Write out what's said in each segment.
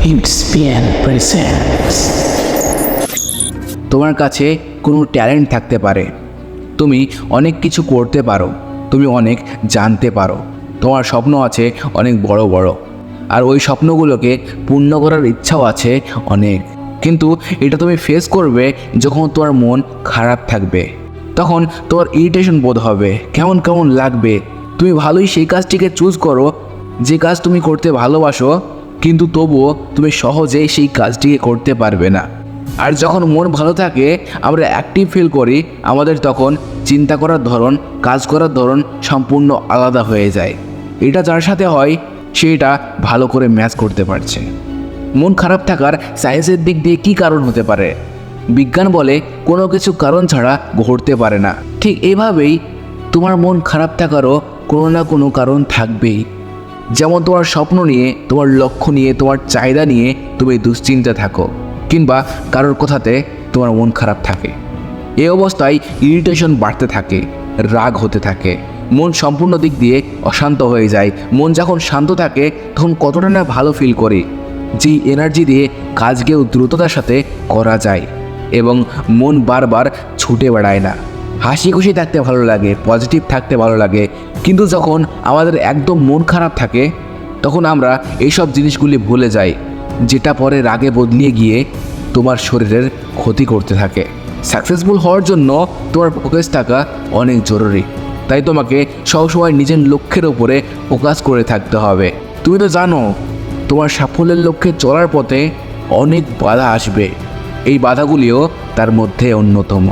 Hinspian presents. তোমার কাছে কোনো ট্যালেন্ট থাকতে পারে, তুমি অনেক কিছু করতে পারো, তুমি অনেক জানতে পারো, তোমার স্বপ্ন আছে অনেক বড় বড়, আর ওই স্বপ্নগুলোকে পূর্ণ করার ইচ্ছাও আছে অনেক। কিন্তু এটা তুমি ফেস করবে যখন তোমার মন খারাপ থাকবে, তখন তোমার ইরিটেশন বোধ হবে, কেমন কেমন লাগবে। তুমি ভালোই সেই কাজটিকে চুজ করো যে কাজ তুমি করতে ভালোবাসো, কিন্তু তবুও তুমি সহজেই সেই কাজটিকে করতে পারবে না। আর যখন মন ভালো থাকে, আমরা অ্যাক্টিভ ফিল করি, আমাদের তখন চিন্তা করার ধরন, কাজ করার ধরন সম্পূর্ণ আলাদা হয়ে যায়। এটা যার সাথে হয় সেটা ভালো করে ম্যাচ করতে পারছে। মন খারাপ থাকার সায়েন্সের দিক দিয়ে কী কারণ হতে পারে? বিজ্ঞান বলে কোনো কিছু কারণ ছাড়া ঘটতে পারে না। ঠিক এইভাবেই তোমার মন খারাপ থাকারও কোনো না কোনো কারণ থাকবেই। যেমন তোমার স্বপ্ন নিয়ে, তোমার লক্ষ্য নিয়ে, তোমার চাহিদা নিয়ে তুমি দুশ্চিন্তা থাকো, কিংবা কারোর কথাতে তোমার মন খারাপ থাকে। এই অবস্থায় ইরিটেশন বাড়তে থাকে, রাগ হতে থাকে, মন সম্পূর্ণ দিক দিয়ে অশান্ত হয়ে যায়। মন যখন শান্ত থাকে তখন কতটা না ভালো ফিল করি, যেই এনার্জি দিয়ে কাজকেও দ্রুততার সাথে করা যায় এবং মন বারবার ছুটে বেড়ায় না। হাসি খুশি থাকতে ভালো লাগে, পজিটিভ থাকতে ভালো লাগে। কিন্তু যখন আমাদের একদম মন খারাপ থাকে, তখন আমরা এইসব জিনিসগুলি ভুলে যাই, যেটা পরে রাগে বদলিয়ে গিয়ে তোমার শরীরের ক্ষতি করতে থাকে। সাকসেসফুল হওয়ার জন্য তোমার ফোকাস থাকা অনেক জরুরি। তাই তোমাকে সবসময় নিজের লক্ষ্যের উপরে ফোকাস করে থাকতে হবে। তুমি তো জানো, তোমার সাফল্যের লক্ষ্যে চলার পথে অনেক বাধা আসবে, এই বাধাগুলিও তার মধ্যে অন্যতম।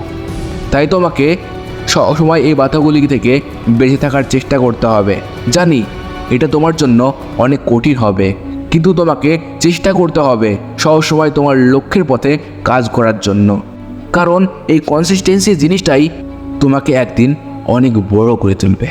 তাই তোমাকে সবসময় এই বাধাগুলি থেকে বেঁচে থাকার চেষ্টা করতে হবে। জানি এটা তোমার জন্য অনেক কঠিন হবে, কিন্তু তোমাকে চেষ্টা করতে হবে সবসময় তোমার লক্ষ্যের পথে কাজ করার জন্য। কারণ এই কনসিস্টেন্সি জিনিসটাই তোমাকে একদিন অনেক বড় করে তুলবে।